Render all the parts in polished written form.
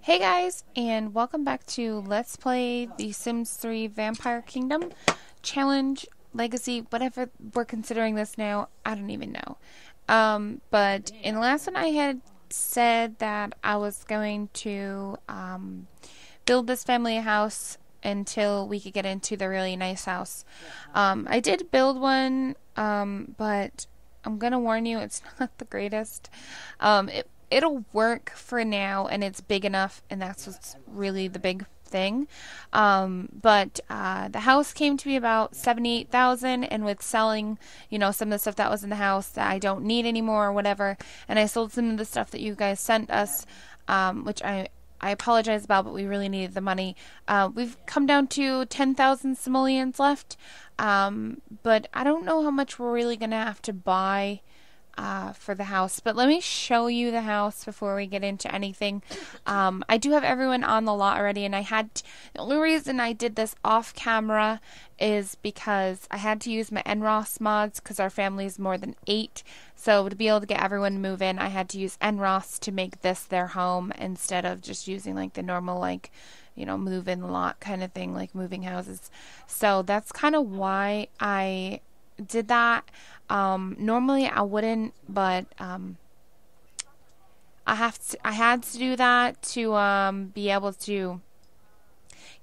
Hey guys, and welcome back to Let's Play The Sims 3 Vampire Kingdom Challenge, Legacy, whatever we're considering this now, I don't even know. But in the last one I had said that I was going to build this family a house until we could get into the really nice house. I did build one, but I'm gonna warn you, it's not the greatest. It'll work for now, and it's big enough, and that's what's really the big thing. But the house came to be about 78,000, and with selling, some of the stuff that was in the house that I don't need anymore or whatever, and I sold some of the stuff that you guys sent us, which I apologize about, but we really needed the money. We've come down to 10,000 simoleons left, but I don't know how much we're really going to have to buy for the house. But let me show you the house before we get into anything. I do have everyone on the lot already, and the only reason I did this off camera is because I had to use my NROS mods because our family is more than 8. So to be able to get everyone to move in, I had to use NROS to make this their home instead of just using like the normal move in lot kind of thing, like moving houses. So that's kind of why I did that. Normally I wouldn't, but I had to do that to be able to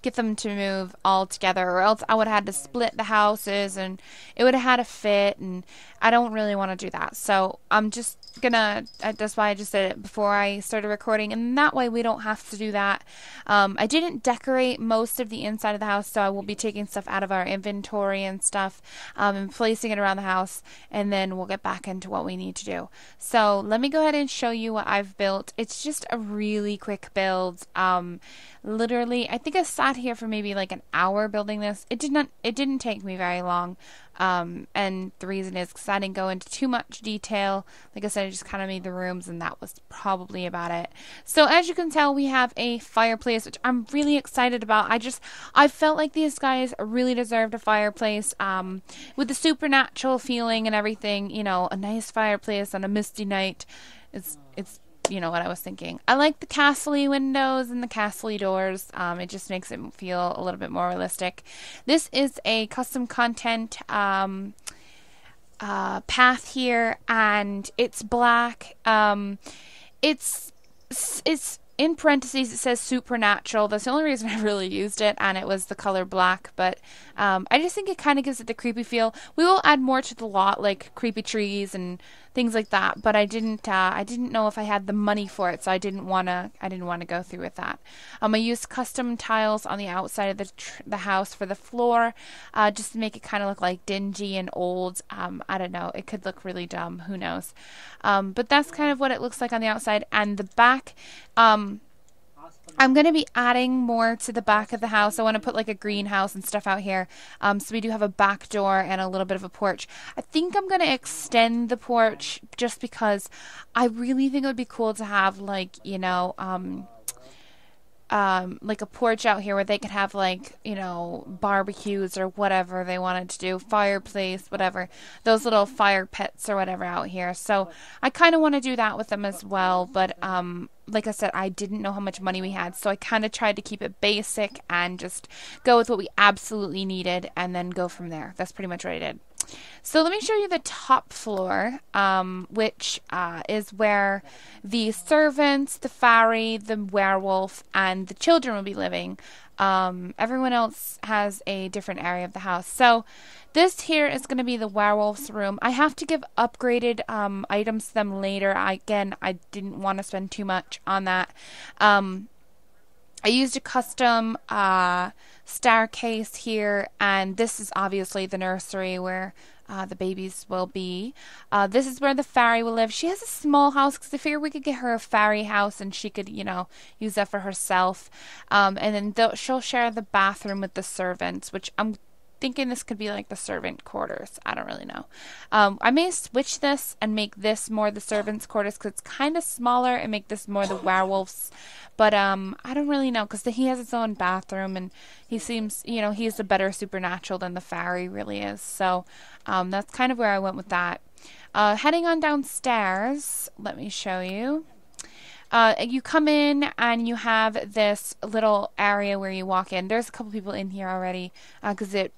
get them to move all together, or else I would have had to split the houses and it would have had to fit, and I don't really want to do that. So I'm just gonna, that's why I just did it before I started recording, and that way we don't have to do that. I didn't decorate most of the inside of the house, so I will be taking stuff out of our inventory and stuff, and placing it around the house, and then we'll get back into what we need to do. So let me go ahead and show you what I've built. It's just a really quick build. Literally, I think I sat here for maybe like an hour building this. It didn't take me very long. And the reason is because I didn't go into too much detail. Like I said, I just kind of made the rooms, and that was probably about it. So as you can tell, we have a fireplace, which I'm really excited about. I felt like these guys really deserved a fireplace, with the supernatural feeling and everything. A nice fireplace on a misty night. It's what I was thinking. I like the castle-y windows and the castle-y doors. It just makes it feel a little bit more realistic. This is a custom content path here, and it's black. It's in parentheses, it says supernatural. That's the only reason I really used it, and it was the color black. But I just think it kind of gives it the creepy feel. We will add more to the lot, like creepy trees and things like that. But I didn't know if I had the money for it, so I didn't want to go through with that. I used custom tiles on the outside of the house for the floor, just to make it kind of look like dingy and old. I don't know. It could look really dumb. Who knows? But that's kind of what it looks like on the outside. And the back, I'm going to be adding more to the back of the house. I want to put like a greenhouse and stuff out here. So we do have a back door and a little bit of a porch. I think I'm going to extend the porch just because I really think it would be cool to have like a porch out here where they could have barbecues or whatever they wanted to do, fireplace, whatever, those little fire pits or whatever out here. So I kind of want to do that with them as well, but like I said, I didn't know how much money we had, so I kind of tried to keep it basic and just go with what we absolutely needed and then go from there. That's pretty much what I did. So let me show you the top floor, which is where the servants, the fairy, the werewolf, and the children will be living. Everyone else has a different area of the house. So this here is going to be the werewolf's room. I have to give upgraded items to them later. I didn't want to spend too much on that. I used a custom staircase here, and this is obviously the nursery where the babies will be. This is where the fairy will live. She has a small house because I figured we could get her a fairy house and she could, use that for herself. And then she'll share the bathroom with the servants, which I'm thinking this could be like the servant quarters. I don't really know. I may switch this and make this more the servants' quarters because it's kind of smaller, and make this more the werewolves. But I don't really know because he has his own bathroom, and he seems, he's a better supernatural than the fairy really is. So that's kind of where I went with that. Heading on downstairs, let me show you. You come in and you have this little area where you walk in. There's a couple people in here already because it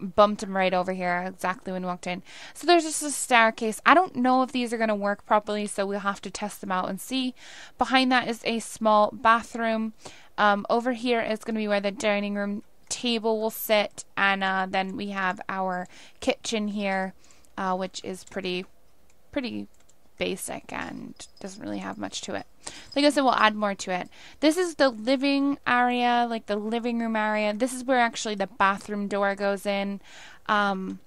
bumped them right over here exactly when we walked in. So there's just a staircase. I don't know if these are going to work properly, so we'll have to test them out and see. Behind that is a small bathroom. Over here is going to be where the dining room table will sit, and then we have our kitchen here, which is pretty basic and doesn't really have much to it. Like I said, we'll add more to it. This is the living area, like the living room area. This is where actually the bathroom door goes in. And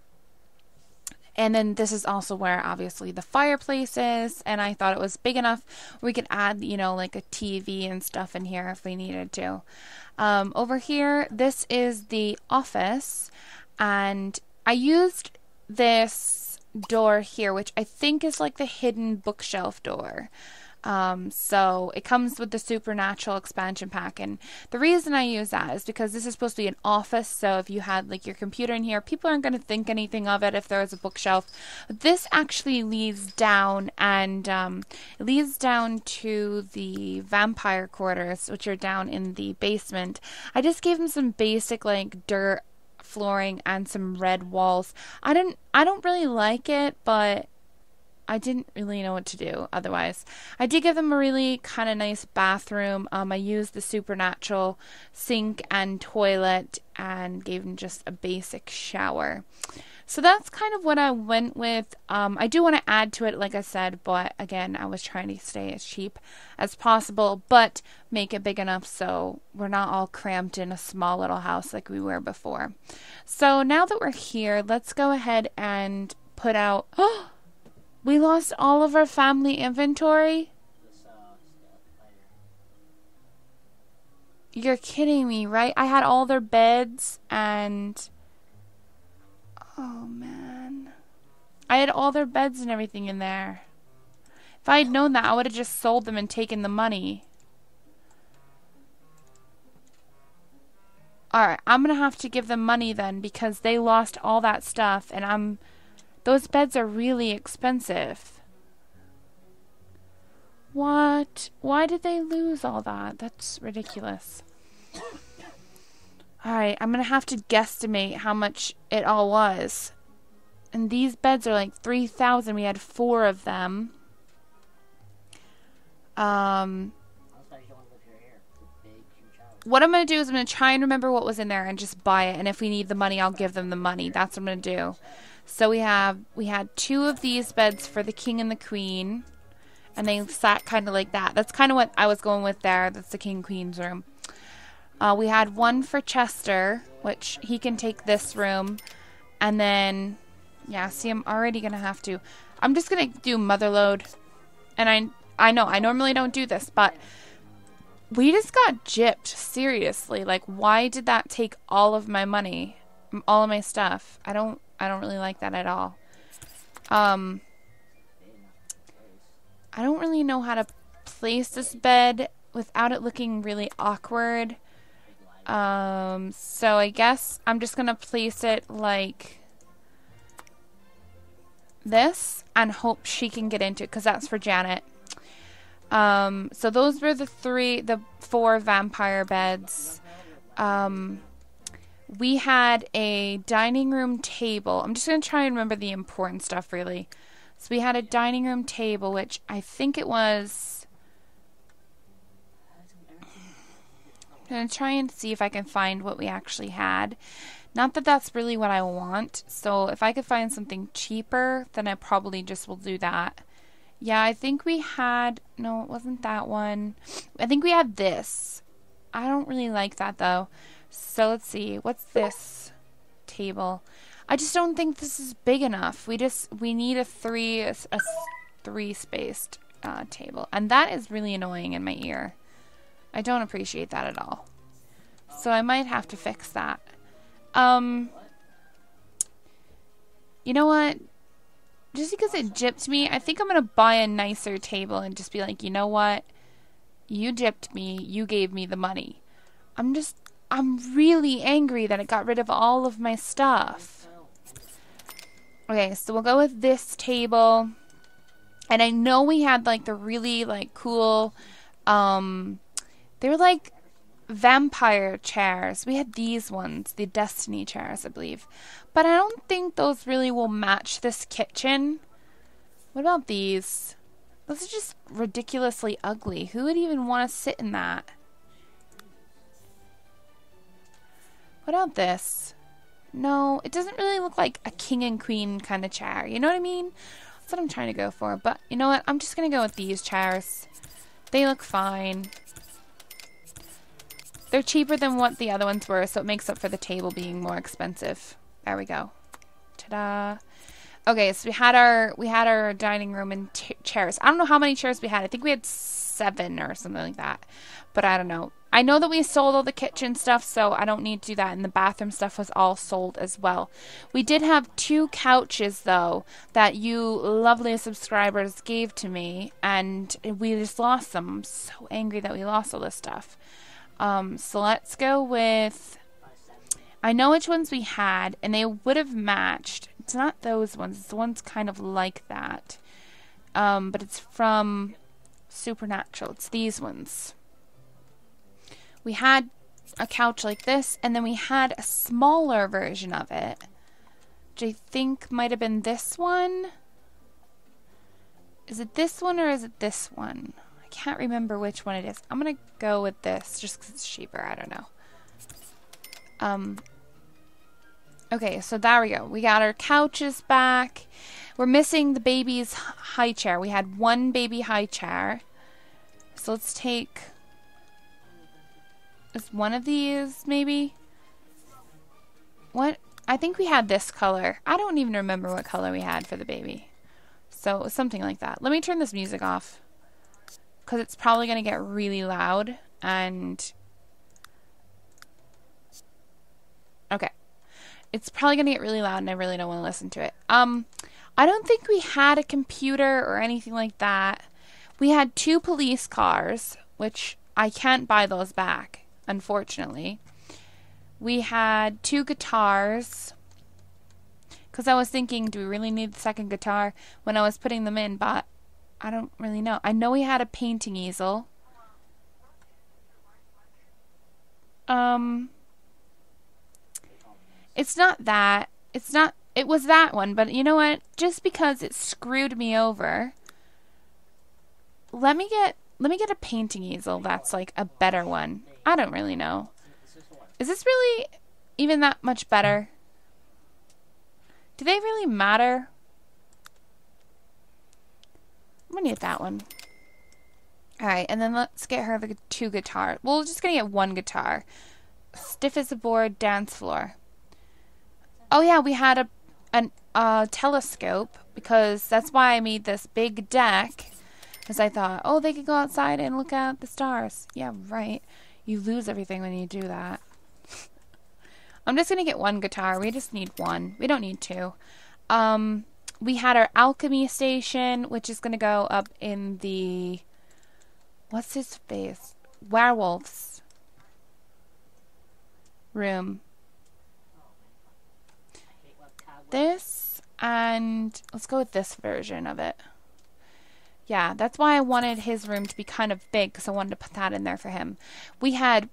then this is also where obviously the fireplace is, and I thought it was big enough we could add, you know, like a TV and stuff in here if we needed to. Over here, this is the office, and I used this door here, which I think is like the hidden bookshelf door. So it comes with the Supernatural expansion pack, and the reason I use that is because this is supposed to be an office, so if you had like your computer in here, people aren't going to think anything of it if there was a bookshelf. But this actually leads down, and it leads down to the vampire quarters, which are down in the basement. I just gave them some basic like dirt flooring and some red walls. I don't really like it, but I didn't really know what to do otherwise. I did give them a really kind of nice bathroom. I used the Supernatural sink and toilet and gave them just a basic shower. So that's kind of what I went with. I do want to add to it, like I said, but again, I was trying to stay as cheap as possible, but make it big enough so we're not all cramped in a small little house like we were before. So now that we're here, let's go ahead and put out... Oh! We lost all of our family inventory? You're kidding me, right? I had all their beds and... Oh, man. I had all their beds and everything in there. If I had known that, I would have just sold them and taken the money. Alright, I'm going to have to give them money then because they lost all that stuff and those beds are really expensive. What? Why did they lose all that? That's ridiculous. Alright, I'm going to have to guesstimate how much it all was. And these beds are like 3,000. We had 4 of them. What I'm going to do is I'm going to try and remember what was in there and just buy it. And if we need the money, I'll give them the money. That's what I'm going to do. So we had 2 of these beds for the king and the queen. And they sat kind of like that. That's kind of what I was going with there. That's the king and queen's room. We had 1 for Chester, which he can take this room. And then, yeah, see, I'm already going to have to. I'm just going to do mother load. And I know, I normally don't do this, but we just got gypped, seriously. Like, why did that take all of my money? All of my stuff? I don't really like that at all. I don't really know how to place this bed without it looking really awkward. So I guess I'm just gonna place it like this and hope she can get into it because that's for Janet. So those were the 4 vampire beds. We had a dining room table. I'm just going to try and remember the important stuff, really. So we had a dining room table, which I think it was... I'm going to try and see if I can find what we actually had. Not that that's really what I want. So if I could find something cheaper, then I probably just will do that. Yeah, I think we had... No, it wasn't that one. I think we had this. I don't really like that, though. So let's see. What's this table? I just don't think this is big enough. We need a 3-spaced table. And that is really annoying in my ear. I don't appreciate that at all. So I might have to fix that. You know what? Just because it gypped me, I think I'm going to buy a nicer table and just be like, you know what? You gypped me. You gave me the money. I'm really angry that it got rid of all of my stuff. Okay, so we'll go with this table. And I know we had like the really like cool They were like vampire chairs. We had these ones, the Destiny chairs, I believe. But I don't think those really will match this kitchen. What about these? Those are just ridiculously ugly. Who would even want to sit in that? What about this? No, it doesn't really look like a king and queen kind of chair. You know what I mean? That's what I'm trying to go for. But you know what? I'm just going to go with these chairs. They look fine. They're cheaper than what the other ones were, so it makes up for the table being more expensive. There we go. Ta-da. Okay, so we had our dining room and chairs. I don't know how many chairs we had. I think we had 7 or something like that. But I don't know. I know that we sold all the kitchen stuff, so I don't need to do that. And the bathroom stuff was all sold as well. We did have 2 couches, though, that you lovely subscribers gave to me. And we just lost them. I'm so angry that we lost all this stuff. So let's go with... I know which ones we had, and they would have matched. It's not those ones. It's the ones kind of like that. But it's from Supernatural. It's these ones. We had a couch like this, and then we had a smaller version of it, which I think might have been this one. Is it this one or is it this one? I can't remember which one it is. I'm going to go with this just because it's cheaper. I don't know. Okay, so there we go. We got our couches back. We're missing the baby's high chair. We had 1 baby high chair. So let's take... Is one of these, maybe? What? I think we had this color. I don't even remember what color we had for the baby. So, it was something like that. Let me turn this music off. Because it's probably going to get really loud. And... Okay. It's probably going to get really loud and I really don't want to listen to it. I don't think we had a computer or anything like that. We had 2 police cars, which I can't buy those back, unfortunately. We had 2 guitars. Because I was thinking, do we really need the second guitar when I was putting them in? But I don't really know. I know we had a painting easel. It's not that. It was that one, but you know what? Just because it screwed me over, let me get a painting easel that's like a better one. I don't really know. Is this really even that much better? Do they really matter? I'm gonna get that one. Alright, and then let's get her the 2 guitars. Well, we're just gonna get 1 guitar. Stiff as a board, dance floor. Oh yeah, we had a telescope, because that's why I made this big deck, because I thought, oh, they could go outside and look at the stars. Yeah, right. You lose everything when you do that. I'm just going to get 1 guitar. We just need 1. We don't need 2. We had our alchemy station, which is going to go up in the... What's his face? Werewolf's room. This, and let's go with this version of it. Yeah, that's why I wanted his room to be kind of big, because I wanted to put that in there for him. We had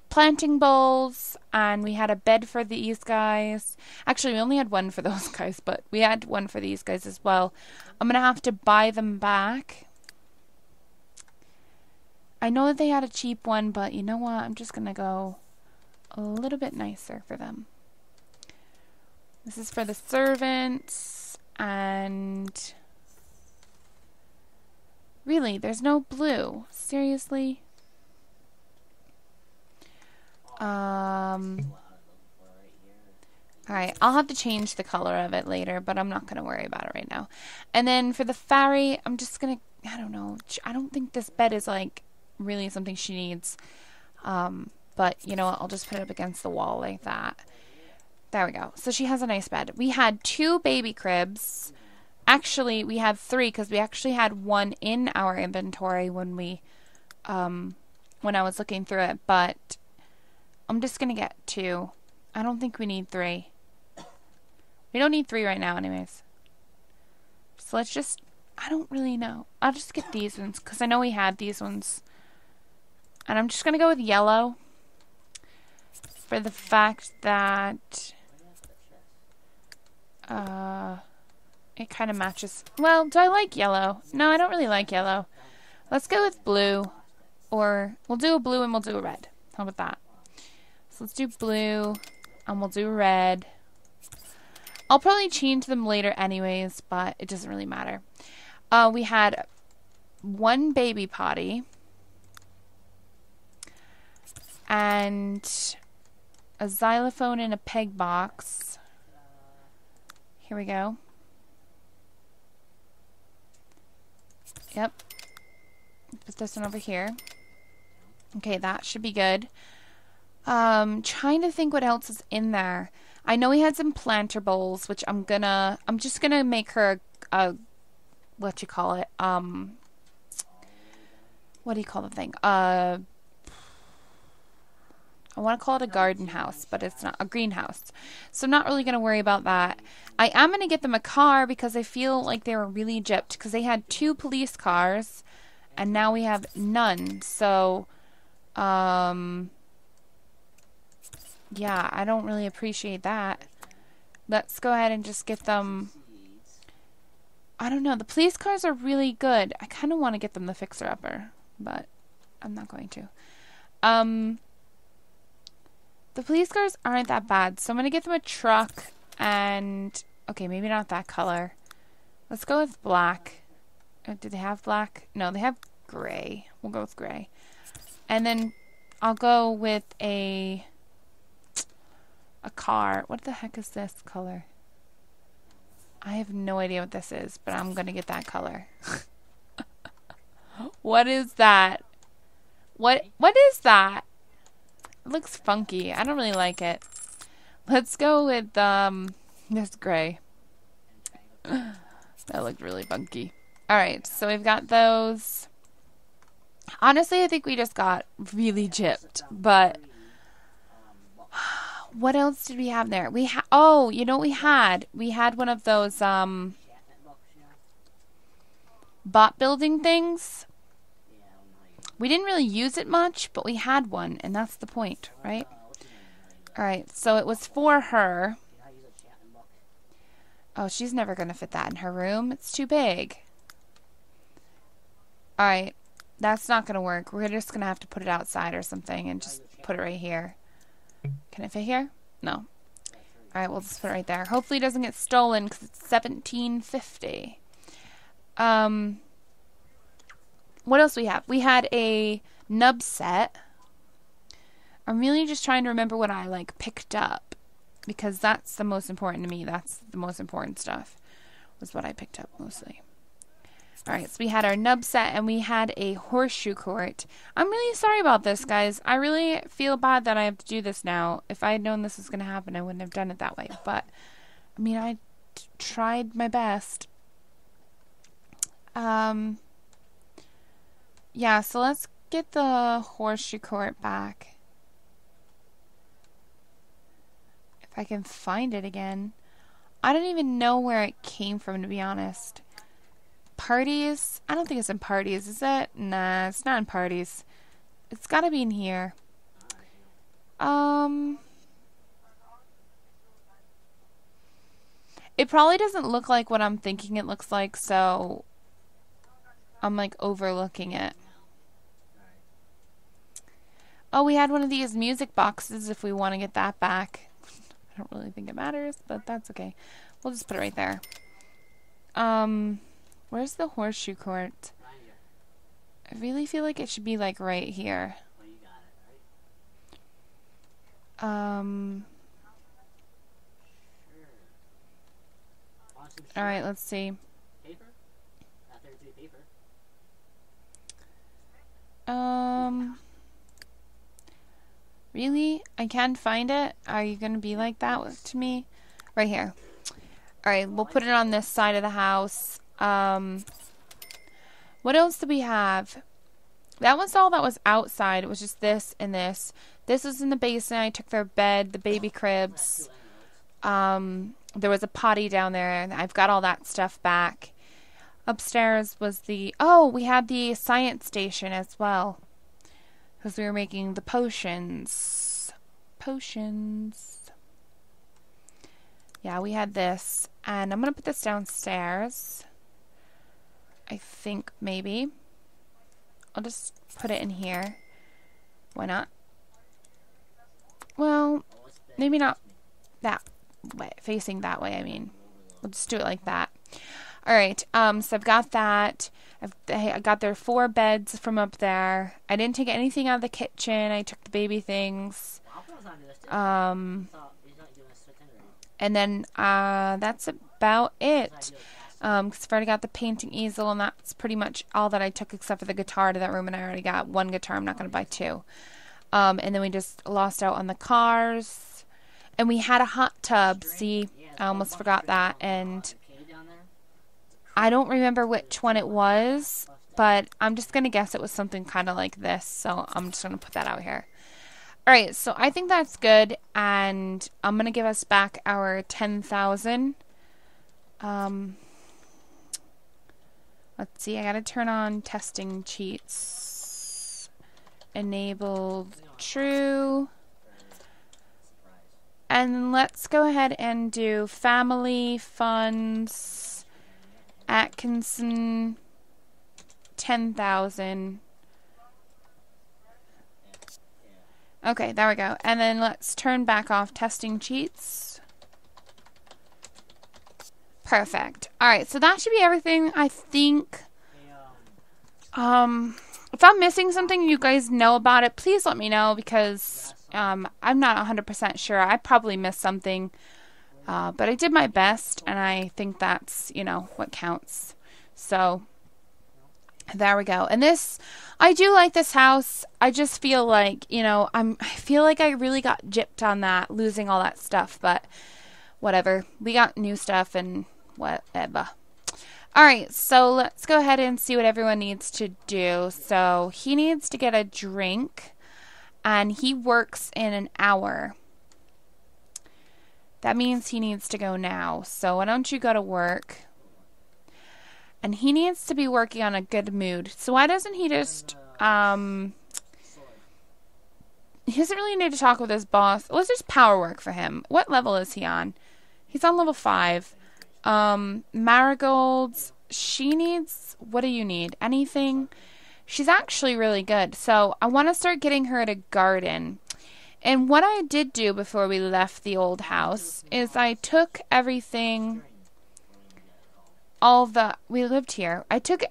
planting bowls, and we had a bed for these guys. Actually, we only had 1 for those guys, but we had 1 for these guys as well. I'm going to have to buy them back. I know that they had a cheap one, but you know what? I'm just going to go a little bit nicer for them. This is for the servants, and really, there's no blue. Seriously? Alright, I'll have to change the color of it later, but I'm not going to worry about it right now. And then for the fairy, I'm just going to, I don't know, I don't think this bed is like really something she needs. But you know what, I'll just put it up against the wall like that. There we go. So she has a nice bed. We had 2 baby cribs. Actually, we had 3 because we actually had 1 in our inventory when we, when I was looking through it. But I'm just going to get 2. I don't think we need 3. We don't need 3 right now anyways. So let's just, I don't really know. I'll just get these ones because I know we had these ones. And I'm just going to go with yellow for the fact that it kind of matches. Well, do I like yellow? No, I don't really like yellow. Let's go with blue. Or we'll do a blue and we'll do a red. How about that? So let's do blue and we'll do red. I'll probably change them later anyways, but it doesn't really matter. We had one baby potty and a xylophone in a peg box. Here we go. Yep. Put this one over here. Okay, that should be good. Trying to think what else is in there. I know we had some planter bowls, which I'm just gonna make her a what you call it? What do you call the thing? I want to call it a garden house, but it's not a greenhouse. So I'm not really going to worry about that. I am going to get them a car because I feel like they were really gypped because they had 2 police cars and now we have none. So, yeah, I don't really appreciate that. Let's go ahead and just get them. I don't know. The police cars are really good. I kind of want to get them the fixer-upper, but I'm not going to. The police cars aren't that bad, so I'm going to get them a truck and... Okay, maybe not that color. Let's go with black. Do they have black? No, they have gray. We'll go with gray. And then I'll go with a car. What the heck is this color? I have no idea what this is, but I'm going to get that color. What is that? What is that? It looks funky. I don't really like it. Let's go with this gray. That looked really funky. Alright, so we've got those. Honestly, I think we just got really gypped, but what else did we have there? Oh, you know what we had? We had one of those bot building things. We didn't really use it much, but we had one, and that's the point, right? Alright, so it was for her. Oh, she's never going to fit that in her room. It's too big. Alright, that's not going to work. We're just going to have to put it outside or something and just put it right here. Can it fit here? No. Alright, we'll just put it right there. Hopefully it doesn't get stolen because it's $17.50. What else we have? We had a nub set. I'm really just trying to remember what I picked up because that's the most important to me. That's the most important stuff was what I picked up mostly. Alright, so we had our nub set and we had a horseshoe court. I'm really sorry about this, guys. I really feel bad that I have to do this now. If I had known this was going to happen, I wouldn't have done it that way. But, I mean, I tried my best. Yeah, so let's get the horseshoe court back. If I can find it again. I don't even know where it came from, to be honest. Parties? I don't think it's in parties, is it? Nah, it's not in parties. It's gotta be in here. It probably doesn't look like what I'm thinking it looks like, so I'm overlooking it. Oh, we had one of these music boxes if we want to get that back. I don't really think it matters, but that's okay. We'll just put it right there. Where's the horseshoe court? I really feel like it should be right here. Alright, let's see. Really? I can't find it? Are you gonna be like that to me? Right here. Alright, we'll put it on this side of the house. What else do we have? That was all that was outside. It was just this and this. This was in the basement. I took their bed, the baby cribs. There was a potty down there, and I've got all that stuff back. Upstairs was the... Oh, we had the science station as well. because we were making the potions. Potions. Yeah, we had this. And I'm going to put this downstairs. I think maybe. I'll just put it in here. Why not? Well, maybe not that way. Facing that way, I mean. We'll just do it like that. Alright, so I've got that. I got their 4 beds from up there. I didn't take anything out of the kitchen. I took the baby things. And then that's about it. Because I've already got the painting easel, and that's pretty much all that I took except for the guitar to that room, and I already got 1 guitar. I'm not going to buy 2. And then we just lost out on the cars. And we had a hot tub. See, I almost forgot that. And I don't remember which one it was, but I'm just going to guess it was something kind of like this. So I'm just going to put that out here. Alright, so I think that's good. And I'm going to give us back our 10,000. Let's see, I got to turn on testing cheats. Enabled true. And let's go ahead and do family funds. Atkinson 10,000. Okay, there we go. And then let's turn back off testing cheats. Perfect. Alright, so that should be everything, I think. If I'm missing something, you guys know about it, please let me know, because I'm not 100% sure. I probably missed something. But I did my best, and I think that's, you know, what counts. So, there we go. And this, I do like this house. I just feel like, you know, I feel like I really got gypped on that, losing all that stuff. But, whatever. We got new stuff, and whatever. Alright, so let's go ahead and see what everyone needs to do. So, he needs to get a drink, and he works in an hour. That means he needs to go now. So why don't you go to work? And he needs to be working on a good mood. So why doesn't he just, he doesn't really need to talk with his boss. Let's just power work for him. What level is he on? He's on level 5. Marigolds, she needs, what do you need? Anything? She's actually really good. So I want to start getting her at a garden. And what I did do before we left the old house is I took everything, we lived here. I took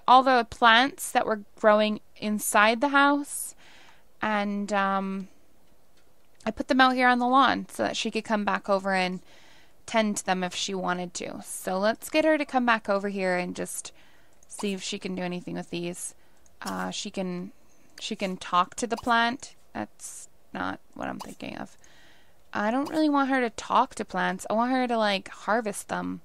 all the plants that were growing inside the house, and I put them out here on the lawn so that she could come back over and tend to them if she wanted to. So let's get her to come back over here and just see if she can do anything with these. She can talk to the plant. That's not what I'm thinking of. I don't really want her to talk to plants. I want her to, like, harvest them.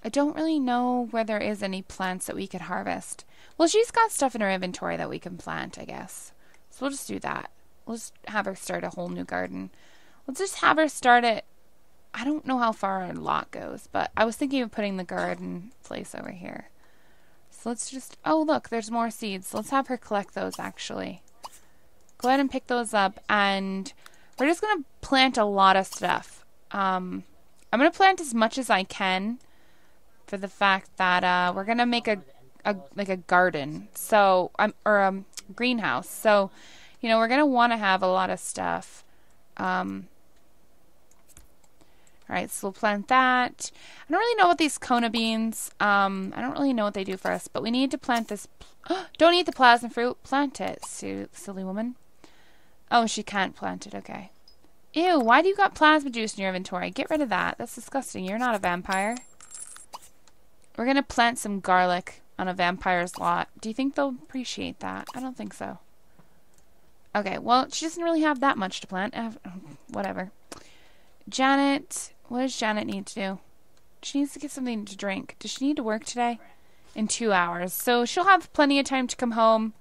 I don't really know where there is any plants that we could harvest. Well, she's got stuff in her inventory that we can plant, I guess. So we'll just do that. We'll just have her start a whole new garden. Let's just have her start it. I don't know how far our lot goes, but I was thinking of putting the garden place over here. So let's just... Oh, look, there's more seeds. Let's have her collect those, actually. Go ahead and pick those up, and we're just going to plant a lot of stuff. I'm going to plant as much as I can for the fact that we're going to make a garden, so or a greenhouse. So, you know, we're going to want to have a lot of stuff. Alright, so we'll plant that. I don't really know what these Kona beans, I don't really know what they do for us, but we need to plant this. Don't eat the plasma fruit. Plant it, silly woman. Oh, she can't plant it. Okay. Ew, why do you got plasma juice in your inventory? Get rid of that. That's disgusting. You're not a vampire. We're going to plant some garlic on a vampire's lot. Do you think they'll appreciate that? I don't think so. Okay, well, she doesn't really have that much to plant. Whatever. Janet, what does Janet need to do? She needs to get something to drink. Does she need to work today? In 2 hours. So she'll have plenty of time to come home.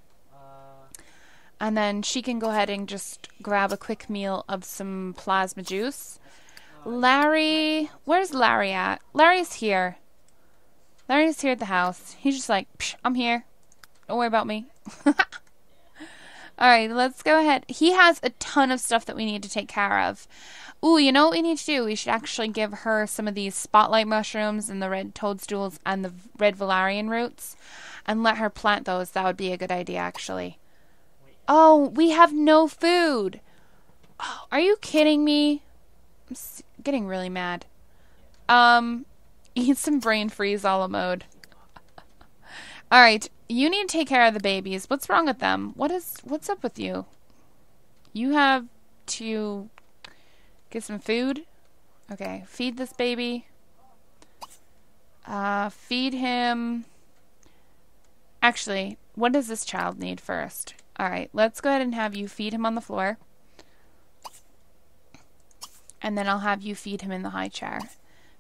And then she can go ahead and just grab a quick meal of some plasma juice. Larry, where's Larry at? Larry's here. Larry's here at the house. He's just like, psh, I'm here. Don't worry about me. Alright, let's go ahead. He has a ton of stuff that we need to take care of. Ooh, you know what we need to do? We should actually give her some of these spotlight mushrooms and the red toadstools and the red valerian roots and let her plant those. That would be a good idea, actually. Oh, we have no food. Oh, are you kidding me? I'm getting really mad. Eat some brain freeze a la mode. Alright, you need to take care of the babies. What's wrong with them? What's up with you? You have to get some food. Okay, feed this baby. Feed him. Actually, what does this child need first? Alright, let's go ahead and have you feed him on the floor. And then I'll have you feed him in the high chair.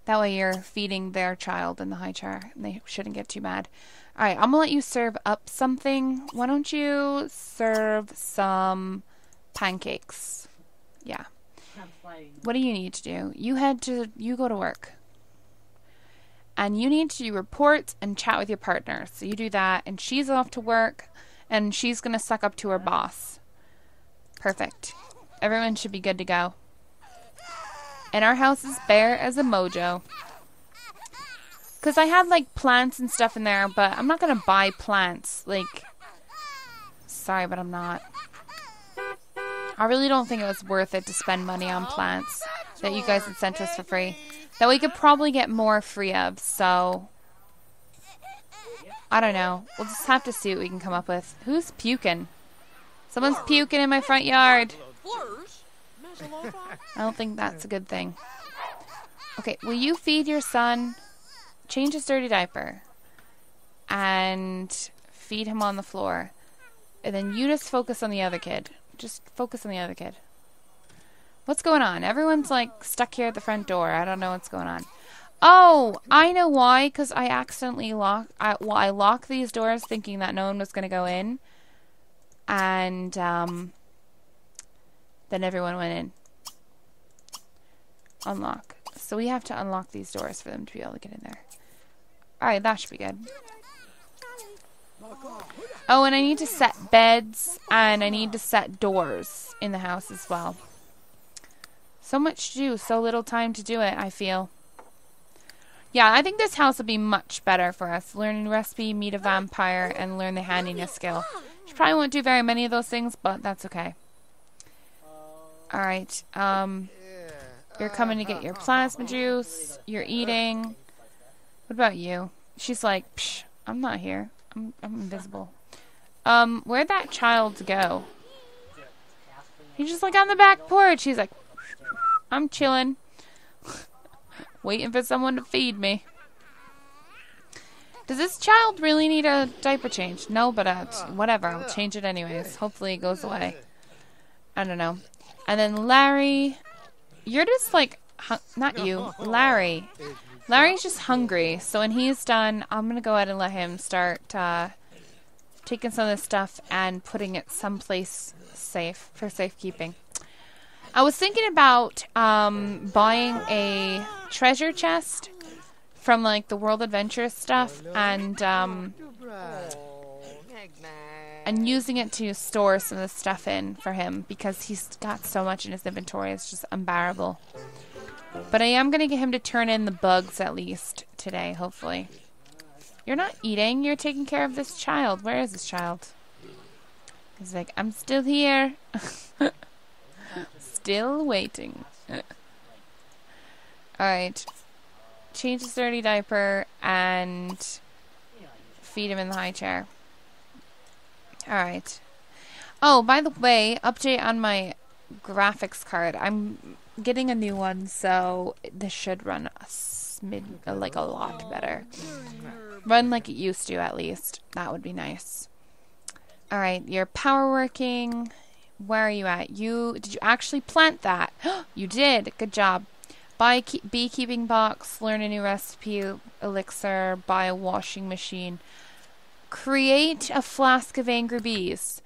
That way you're feeding their child in the high chair. They shouldn't get too mad. Alright, I'm going to let you serve up something. Why don't you serve some pancakes? Yeah. What do you need to do? You go to work. And you need to do reports and chat with your partner. So you do that, and she's off to work, and she's going to suck up to her boss. Perfect. Everyone should be good to go. And our house is bare as a mojo. Because I had, like, plants and stuff in there, but I'm not going to buy plants. Like, sorry, but I'm not. I really don't think it was worth it to spend money on plants that you guys had sent us for free. That we could probably get more free of, so I don't know. We'll just have to see what we can come up with. Who's puking? Someone's puking in my front yard. I don't think that's a good thing. Okay, will you feed your son? Change his dirty diaper. And feed him on the floor. And then you just focus on the other kid. Just focus on the other kid. What's going on? Everyone's like stuck here at the front door. I don't know what's going on. Oh, I know why. Because I accidentally I locked these doors thinking that no one was going to go in. And then everyone went in. Unlock. So we have to unlock these doors for them to be able to get in there. Alright, that should be good. Oh, and I need to set beds, and I need to set doors in the house as well. So much to do, so little time to do it, I feel. Yeah, I think this house would be much better for us. Learn a new recipe, meet a vampire, and learn the handiness skill. She probably won't do very many of those things, but that's okay. Alright, you're coming to get your plasma juice. You're eating. What about you? She's like, psh, I'm not here. I'm invisible. Where'd that child go? He's just like on the back porch. He's like, I'm chilling. Waiting for someone to feed me. Does this child really need a diaper change? No, but whatever. I'll change it anyways. Hopefully it goes away. I don't know. And then Larry, you're just like, not you, Larry. Larry's just hungry. So when he's done, I'm going to go ahead and let him start taking some of this stuff and putting it someplace safe for safekeeping. I was thinking about buying a treasure chest from like the World Adventure stuff and using it to store some of the stuff in for him because he's got so much in his inventory. It's just unbearable. But I am going to get him to turn in the bugs at least today, hopefully. You're not eating. You're taking care of this child. Where is this child? He's like, I'm still here. Still waiting. Alright. Change his dirty diaper and feed him in the high chair. Alright. Oh, by the way, update on my graphics card. I'm getting a new one, so this should run like a lot better. Run like it used to, at least. That would be nice. Alright, you're power working. Where are you at? Did you actually plant that? You did. Good job. Buy a beekeeping box. Learn a new recipe. Elixir. Buy a washing machine. Create a flask of angry bees.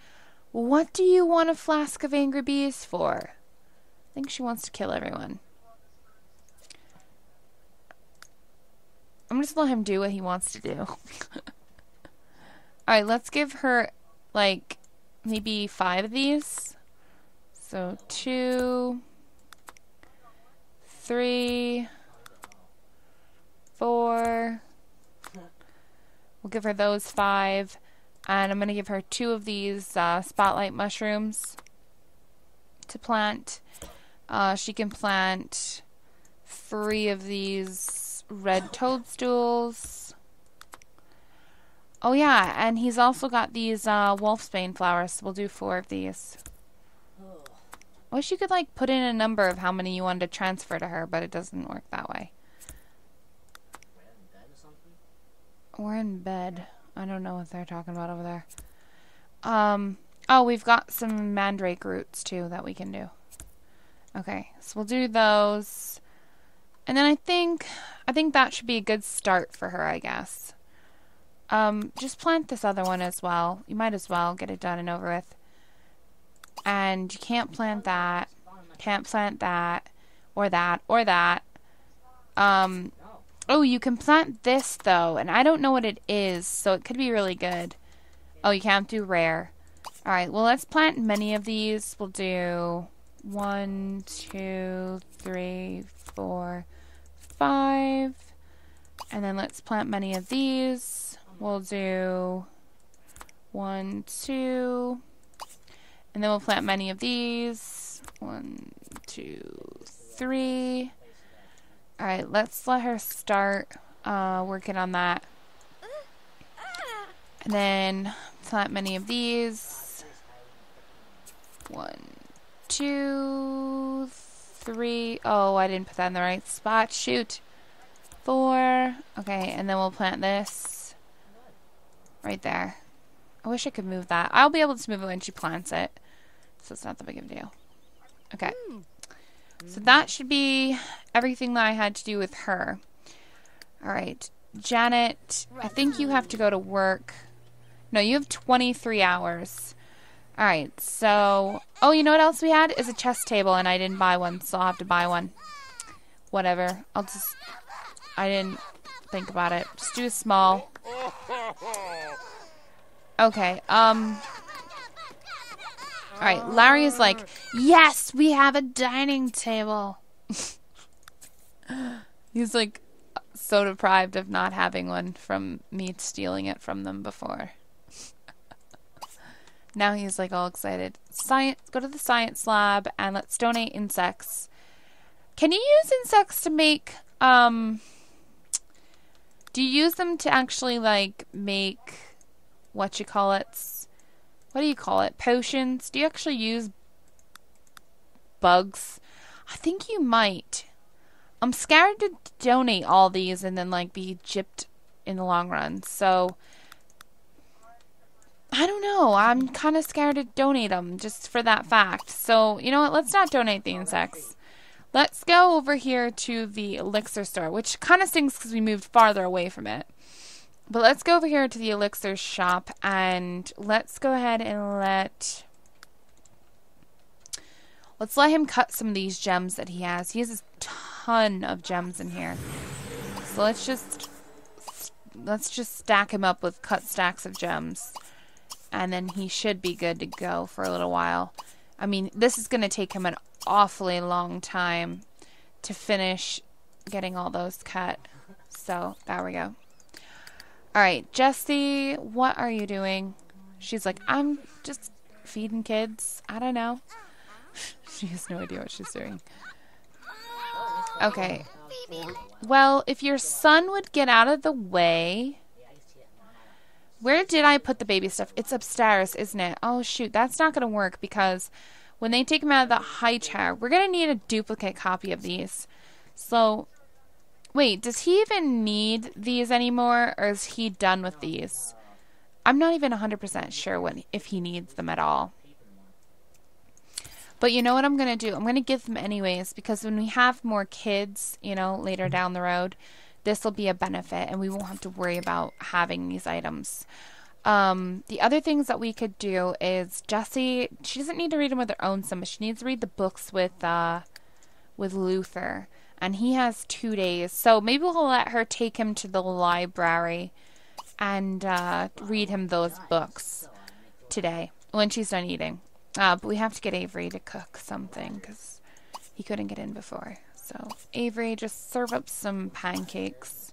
What do you want a flask of angry bees for? I think she wants to kill everyone. I'm just gonna let him do what he wants to do. Alright, let's give her, like, maybe 5 of these. So 2, 3, 4. We'll give her those 5. And I'm going to give her 2 of these spotlight mushrooms to plant. She can plant 3 of these red toadstools. Oh yeah, and he's also got these wolfsbane flowers. We'll do 4 of these. I wish you could like put in a number of how many you wanted to transfer to her, but it doesn't work that way. We're in bed. I don't know what they're talking about over there. Oh, we've got some mandrake roots too that we can do. Okay, so we'll do those. And then I think that should be a good start for her, I guess. Just plant this other one as well. You might as well get it done and over with. And you can't plant that. Can't plant that. Or that. Or that. Oh, you can plant this, though. And I don't know what it is, so it could be really good. Oh, you can't do rare. Alright, well, let's plant many of these. We'll do 1, 2, 3, 4, 5. And then let's plant many of these. We'll do 1, 2. And then we'll plant many of these. 1, 2, 3. Alright, let's let her start working on that. And then plant many of these. 1, 2, 3. Oh, I didn't put that in the right spot. Shoot. 4. Okay, and then we'll plant this right there. I wish I could move that. I'll be able to move it when she plants it. So it's not that big of a deal. Okay. So that should be everything that I had to do with her. Alright. Janet, I think you have to go to work. No, you have 23 hours. Alright, so... Oh, you know what else we had? Is a chess table, and I didn't buy one, so I'll have to buy one. Whatever. I didn't think about it. Just do a small. Okay, Alright, Larry is like, yes, we have a dining table. He's like so deprived of not having one from me stealing it from them before. Now he's like all excited. Science, go to the science lab and let's donate insects. Can you use insects to make, do you use them to actually like make, what do you call it, potions? Do you actually use bugs? I think you might. I'm scared to donate all these and then like be gypped in the long run. So I don't know. I'm kind of scared to donate them just for that fact. So you know what? Let's not donate the insects. Let's go over here to the elixir store, which kind of stinks because we moved farther away from it. But let's go over here to the elixir shop and let's go ahead and let's let him cut some of these gems that he has. He has a ton of gems in here. So let's just stack him up with cut stacks of gems. And then he should be good to go for a little while. I mean, this is going to take him an awfully long time to finish getting all those cut. So, there we go. Alright, Jessie, what are you doing? She's like, I'm just feeding kids. I don't know. She has no idea what she's doing. Okay. Well, if your son would get out of the way... Where did I put the baby stuff? It's upstairs, isn't it? Oh, shoot. That's not going to work because when they take him out of the high chair, we're going to need a duplicate copy of these. So, wait, does he even need these anymore, or is he done with these? I'm not even 100% sure if he needs them at all. But you know what I'm going to do? I'm going to give them anyways, because when we have more kids, you know, later down the road, this will be a benefit, and we won't have to worry about having these items. The other things that we could do is Jessie, she doesn't need to read them with her own son, but she needs to read the books with Luther. And he has 2 days. So maybe we'll let her take him to the library and read him those books today. when she's done eating. But we have to get Avery to cook something because he couldn't get in before. So Avery, just serve up some pancakes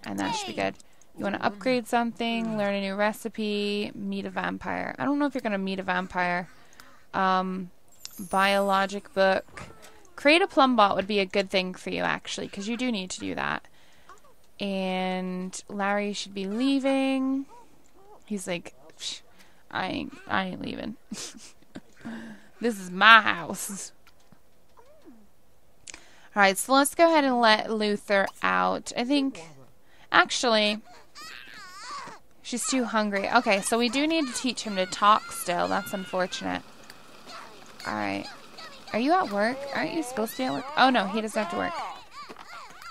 and that should be good. You want to upgrade something, learn a new recipe, meet a vampire. I don't know if you're going to meet a vampire. Buy a logic book. Create a plum bot would be a good thing for you, actually, because you do need to do that. And Larry should be leaving. He's like, I ain't leaving. This is my house. Alright, so let's go ahead and let Luther out. I think, actually, she's too hungry. Okay, so we do need to teach him to talk still. That's unfortunate. Alright. Are you at work? Aren't you supposed to be at work? Oh, no, he doesn't have to work.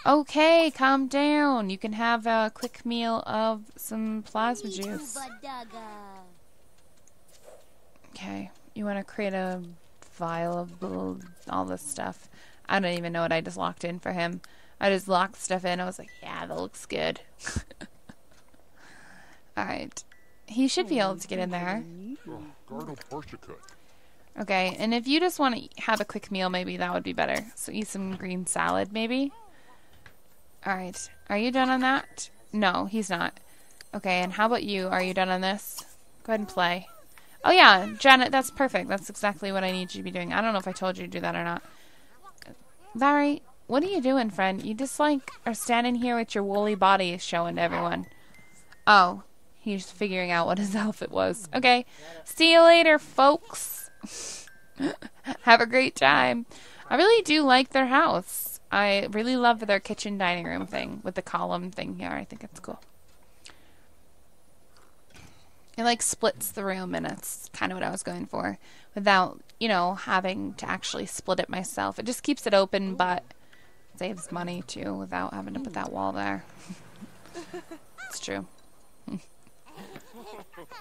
Okay, calm down. You can have a quick meal of some plasma juice. Okay, you want to create a vial of all this stuff. I don't even know what I just locked in for him. I just locked stuff in. I was like, yeah, that looks good. Alright. He should be able to get in there. Okay, and if you just want to have a quick meal, maybe that would be better. So eat some green salad, maybe. Alright, are you done on that? No, he's not. Okay, and how about you? Are you done on this? Go ahead and play. Oh yeah, Janet, that's perfect. That's exactly what I need you to be doing. I don't know if I told you to do that or not. Larry, what are you doing, friend? You just, like, are standing here with your woolly body showing to everyone. Oh, he's figuring out what his outfit was. Okay, see you later, folks. Have a great time. I really do like their house. I really love their kitchen dining room thing with the column thing here. I think it's cool. It like splits the room, and it's kind of what I was going for without, you know, having to actually split it myself. It just keeps it open, but saves money too without having to put that wall there. It's true.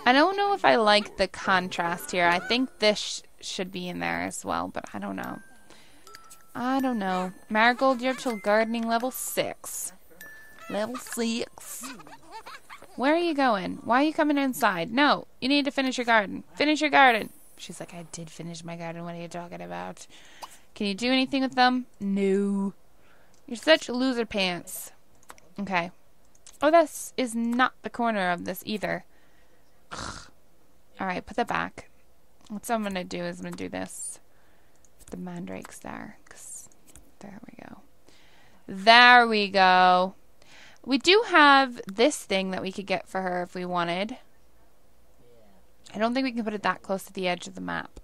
I don't know if I like the contrast here. I think this should be in there as well, but I don't know. I don't know. Marigold, you're up till gardening level 6. Level 6. Where are you going? Why are you coming inside? No, you need to finish your garden. Finish your garden. She's like, I did finish my garden. What are you talking about? Can you do anything with them? No. You're such loser pants. Okay. Oh, this is not the corner of this either. Alright, put that back. What I'm going to do is I'm going to do this. The mandrakes there. There we go. There we go. We do have this thing that we could get for her if we wanted. I don't think we can put it that close to the edge of the map.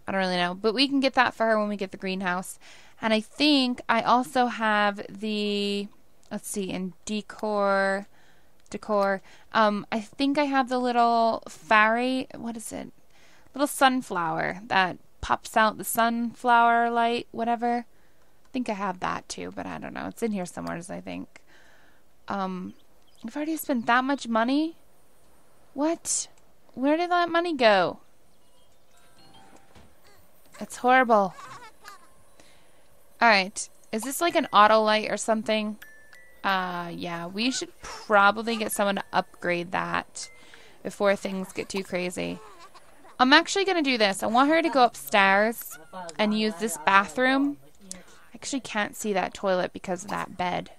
I don't really know. But we can get that for her when we get the greenhouse. And I think I also have the... Let's see, in decor... I think I have the little fairy... What is it? Little sunflower that pops out the sunflower light, whatever. I think I have that too, but I don't know. It's in here somewhere, I think. I've already spent that much money? What? Where did that money go? It's horrible. Alright. Is this like an auto light or something? Yeah. We should probably get someone to upgrade that before things get too crazy. I'm actually going to do this. I want her to go upstairs and use this bathroom. I actually can't see that toilet because of that bed.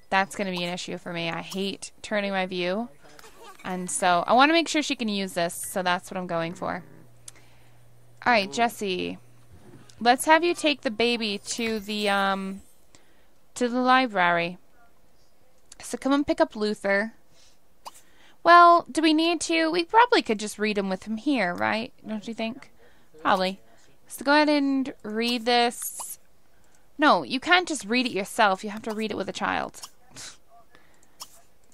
That's going to be an issue for me. I hate turning my view. And so I want to make sure she can use this. So that's what I'm going for. Alright, Jesse. Let's have you take the baby to the library. So come and pick up Luther. Well, do we need to? We probably could just read him with him here, right? Don't you think? Probably. So go ahead and read this. No, you can't just read it yourself. You have to read it with a child.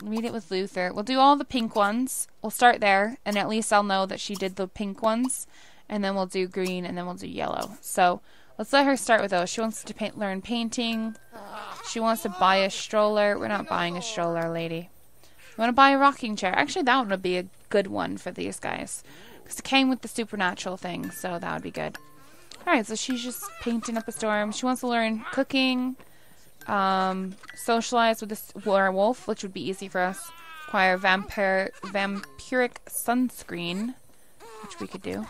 Read it with Luther. We'll do all the pink ones. We'll start there, and at least I'll know that she did the pink ones. And then we'll do green, and then we'll do yellow. So let's let her start with those. She wants to learn painting. She wants to buy a stroller. We're not buying a stroller, lady. You want to buy a rocking chair? Actually, that one would be a good one for these guys. Because it came with the supernatural thing, so that would be good. Alright, so she's just painting up a storm. She wants to learn cooking, socialize with this werewolf, which would be easy for us. Acquire vampiric sunscreen. which we could do.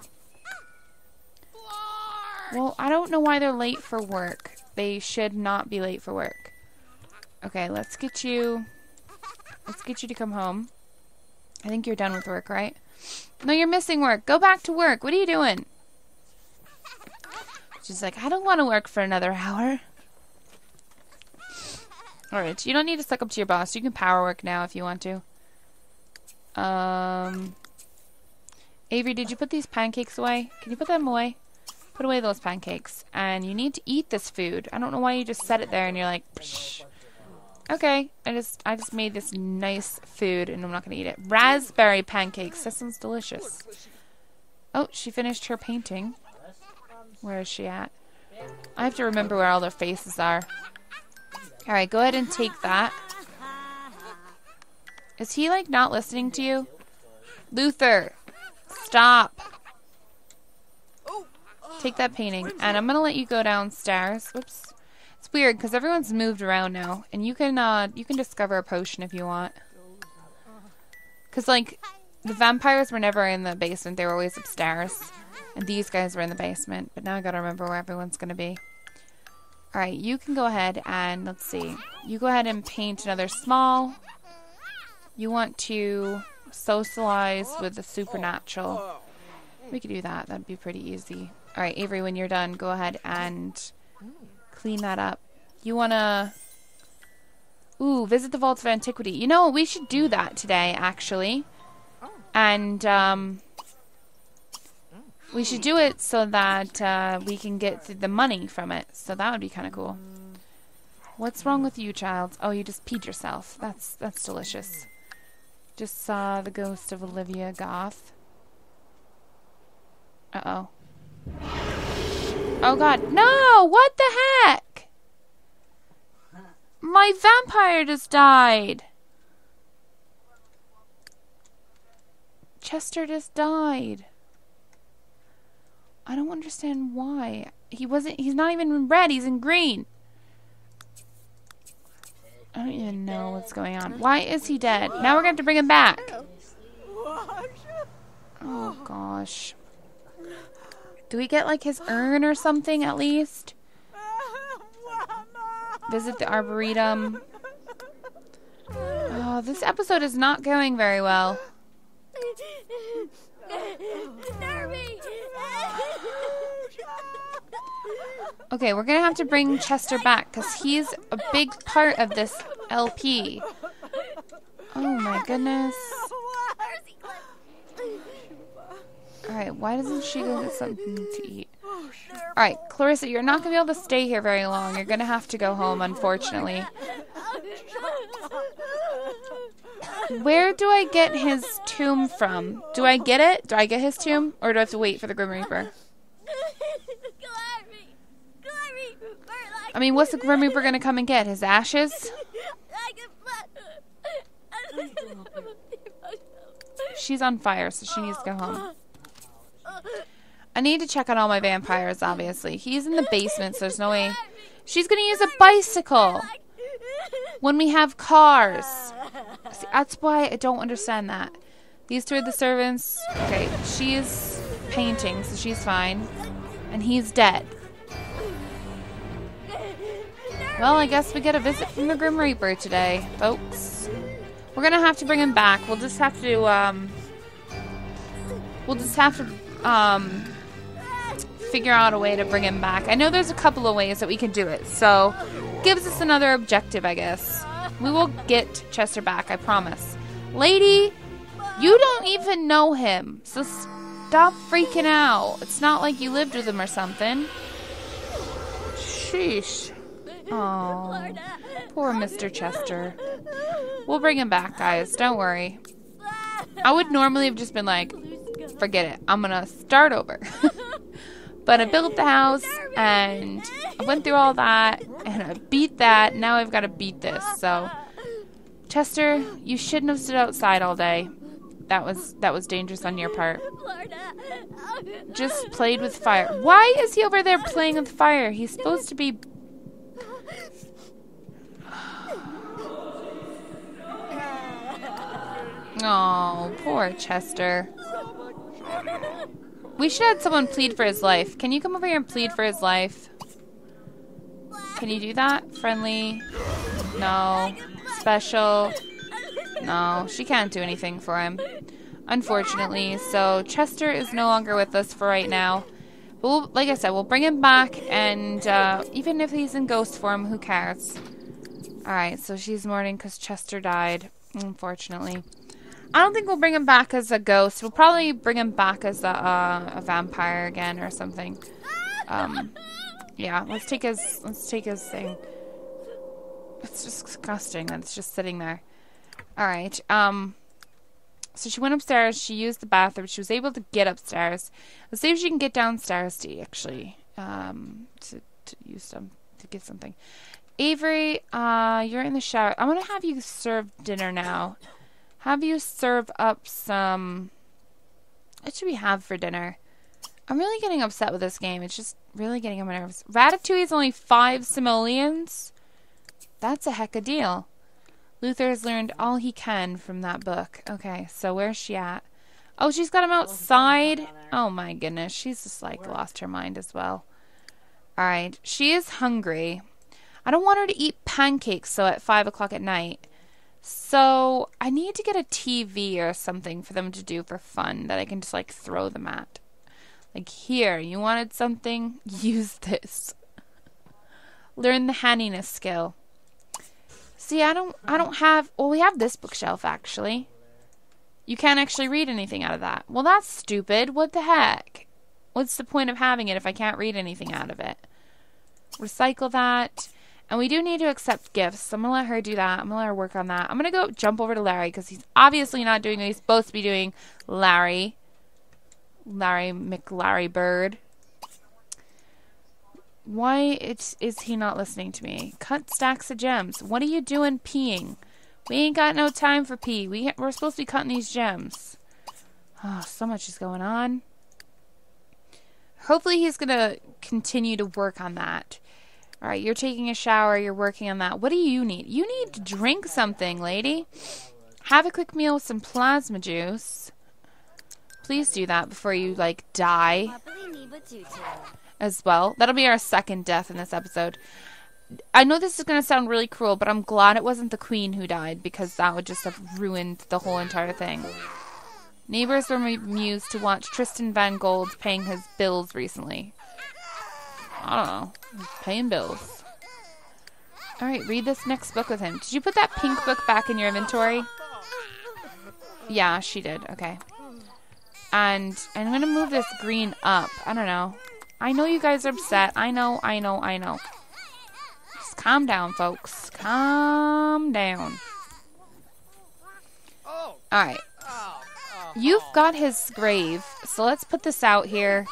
Well, I don't know why they're late for work. They should not be late for work. Okay, let's get you to come home. I think you're done with work, right? No, you're missing work. Go back to work. What are you doing? She's like, I don't want to work for another hour. Alright, you don't need to suck up to your boss. You can power work now if you want to. Avery, did you put these pancakes away? Can you put them away? Put away those pancakes. And you need to eat this food. I don't know why you just set it there and you're like, psh. Okay, I just made this nice food and I'm not going to eat it. Raspberry pancakes. That sounds delicious. Oh, she finished her painting. Where is she at? I have to remember where all their faces are. Alright, go ahead and take that. Is he, like, not listening to you? Luther! Stop! Take that painting. And I'm gonna let you go downstairs. Whoops. It's weird, because everyone's moved around now. And you can discover a potion if you want. Because, like, the vampires were never in the basement. They were always upstairs. And these guys were in the basement. But now I gotta remember where everyone's gonna be. Alright, you can go ahead and, let's see. You go ahead and paint another small. You want to socialize with the supernatural. We could do that. That'd be pretty easy. Alright, Avery, when you're done, go ahead and clean that up. You wanna... Ooh, visit the Vaults of Antiquity. You know, we should do that today, actually. And, we should do it so that we can get the money from it. So that would be kind of cool. What's wrong with you, child? Oh, you just peed yourself. That's delicious. Just saw the ghost of Olivia Goth. Uh-oh. Oh, God. No! What the heck? My vampire just died. Chester just died. I don't understand why. He's not even in red, he's in green. I don't even know what's going on. Why is he dead? Now we're going to have to bring him back. Oh, gosh. Do we get, like, his urn or something, at least? Visit the Arboretum. Oh, this episode is not going very well. Okay, we're gonna have to bring Chester back because he's a big part of this LP. Oh my goodness. Alright, why doesn't she go get something to eat? Alright, Clarissa, you're not gonna be able to stay here very long. You're gonna have to go home, unfortunately. Where do I get his tomb from? Do I get it? Do I get his tomb? Or do I have to wait for the Grim Reaper? I mean, what's the Grim Reaper gonna come and get? His ashes? She's on fire, so she needs to go home. I need to check on all my vampires, obviously. He's in the basement, so there's no way. She's gonna use a bicycle when we have cars. See, that's why I don't understand that. These two are the servants. Okay, she's painting, so she's fine. And he's dead. Well, I guess we get a visit from the Grim Reaper today, folks. We're gonna have to bring him back. We'll just have to, figure out a way to bring him back. I know there's a couple of ways that we can do it, so gives us another objective, I guess. We will get Chester back, I promise. Lady, you don't even know him, so stop freaking out. It's not like you lived with him or something. Sheesh. Oh, poor Mr. Chester. We'll bring him back, guys. Don't worry. I would normally have just been like, forget it. I'm gonna start over. But I built the house, and I went through all that, and I beat that. Now I've got to beat this. So, Chester, you shouldn't have stood outside all day. That was dangerous on your part. Just played with fire. Why is he over there playing with fire? He's supposed to be... Oh, poor Chester. We should have someone plead for his life. Can you come over here and plead for his life? Can you do that? Friendly? No. Special? No. She can't do anything for him. Unfortunately. So Chester is no longer with us for right now. But we'll, like I said, we'll bring him back. And even if he's in ghost form, who cares? Alright, so she's mourning because Chester died. Unfortunately. I don't think we'll bring him back as a ghost. We'll probably bring him back as a vampire again or something. Yeah, let's take his thing. It's just disgusting that it's just sitting there. Alright, so she went upstairs, she used the bathroom, she was able to get upstairs. Let's see if she can get downstairs to actually, to get something. Avery, you're in the shower. I'm gonna have you serve dinner now. Have you serve up some... What should we have for dinner? I'm really getting upset with this game. It's just really getting on my nerves. Ratatouille is only 5 simoleons? That's a heck of a deal. Luther has learned all he can from that book. Okay, so where's she at? Oh, she's got him outside? Oh my goodness. She's just like lost her mind as well. Alright, she is hungry. I don't want her to eat pancakes so at 5 o'clock at night. So, I need to get a TV or something for them to do for fun that I can just, like, throw them at. Like, here, you wanted something? Use this. Learn the handiness skill. See, I don't have... Well, we have this bookshelf, actually. You can't actually read anything out of that. Well, that's stupid. What the heck? What's the point of having it if I can't read anything out of it? Recycle that. And we do need to accept gifts, so I'm going to let her do that. I'm going to let her work on that. I'm going to go jump over to Larry, because he's obviously not doing what he's supposed to be doing. Larry McLarry Bird. Why is he not listening to me? Cut stacks of gems. What are you doing peeing? We ain't got no time for pee. We're supposed to be cutting these gems. Oh, so much is going on. Hopefully he's going to continue to work on that. Alright, you're taking a shower, you're working on that. What do you need? You need to drink something, lady. Have a quick meal with some plasma juice. Please do that before you, like, die. As well. That'll be our second death in this episode. I know this is going to sound really cruel, but I'm glad it wasn't the queen who died, because that would just have ruined the whole entire thing. Neighbors were amused to watch Tristan Van Gold paying his bills recently. I don't know. Paying bills. Alright, read this next book with him. Did you put that pink book back in your inventory? Yeah, she did. Okay. And I'm going to move this green up. I don't know. I know you guys are upset. I know. Just calm down, folks. Calm down. Alright. You've got his grave. So let's put this out here.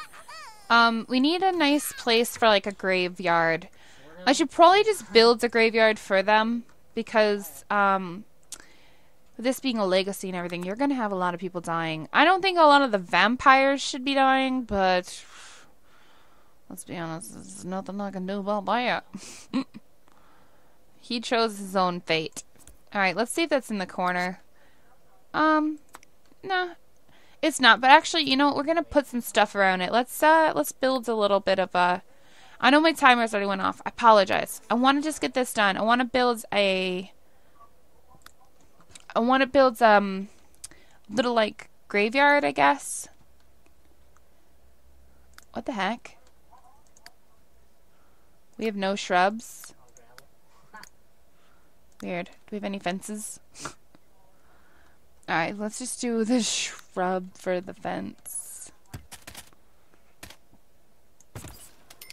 We need a nice place for, like, a graveyard. I should probably just build a graveyard for them, because, with this being a legacy and everything, you're gonna have a lot of people dying. I don't think a lot of the vampires should be dying, but let's be honest, there's nothing I can do about that. He chose his own fate. Alright, let's see if that's in the corner. Nah. It's not, but actually, you know what? We're gonna put some stuff around it. Let's build a little bit of a... I know my timer's already went off. I apologize. I want to just get this done. I want to build little, like, graveyard, I guess. What the heck? We have no shrubs. Weird. Do we have any fences? Alright, let's just do the shrub for the fence.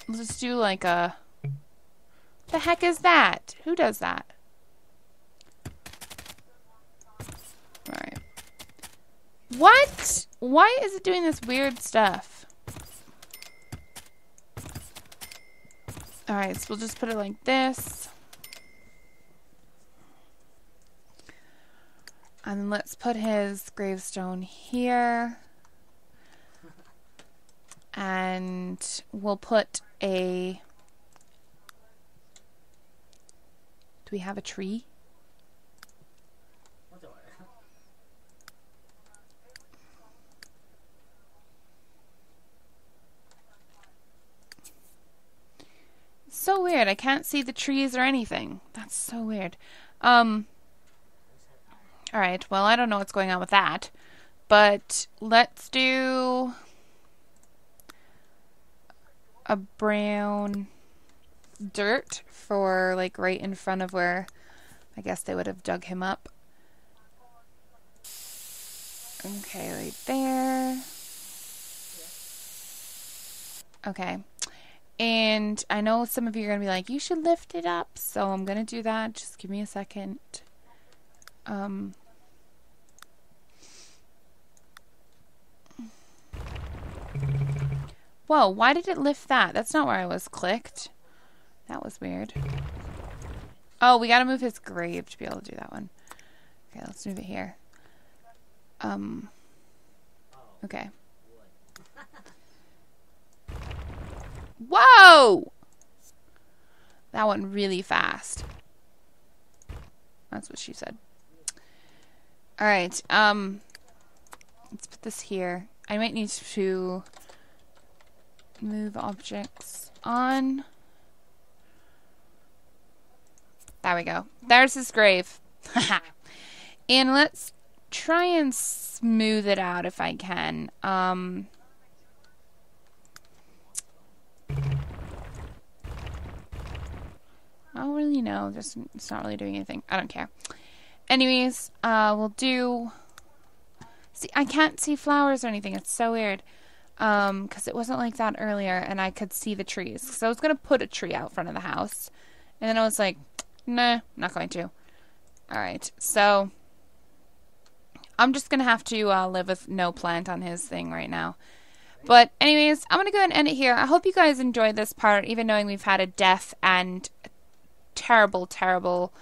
Let's just do like a... The heck is that? Who does that? Alright. What? Why is it doing this weird stuff? Alright, so we'll just put it like this. And let's put his gravestone here. And we'll put a... Do we have a tree? weird. I can't see the trees or anything. That's so weird. Alright, well, I don't know what's going on with that. But let's do a brown dirt for, like, right in front of where I guess they would have dug him up. Okay, right there. Okay. And I know some of you are going to be like, you should lift it up. So I'm going to do that. Just give me a second. Whoa, why did it lift that? That's not where I was clicked. That was weird. Oh, we gotta move his grave to be able to do that one. Okay, let's move it here. Okay. Whoa! That went really fast. That's what she said. Alright, let's put this here. I might need to move objects on. There we go. There's his grave. And let's try and smooth it out if I can. I don't really know. Just, it's not really doing anything. I don't care. Anyways, we'll do... See, I can't see flowers or anything. It's so weird. Because it wasn't like that earlier, and I could see the trees. So I was going to put a tree out front of the house. And then I was like, nah, not going to. Alright, so I'm just going to have to live with no plant on his thing right now. But anyways, I'm going to go ahead and end it here. I hope you guys enjoyed this part, even knowing we've had a death and a terrible, terrible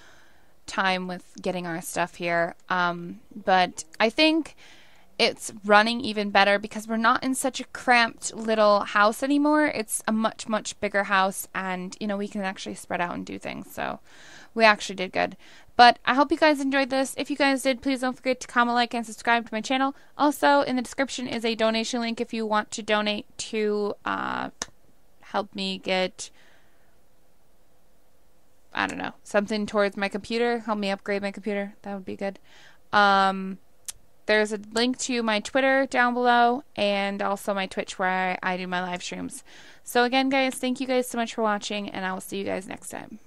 time with getting our stuff here. But I think it's running even better because we're not in such a cramped little house anymore. It's a much, much bigger house, and, you know, we can actually spread out and do things. So we actually did good. But I hope you guys enjoyed this. If you guys did, please don't forget to comment, like, and subscribe to my channel. Also, in the description is a donation link if you want to donate to help me get, I don't know, something towards my computer. Help me upgrade my computer. That would be good. There's a link to my Twitter down below, and also my Twitch where I do my live streams. So again, guys, thank you guys so much for watching, and I will see you guys next time.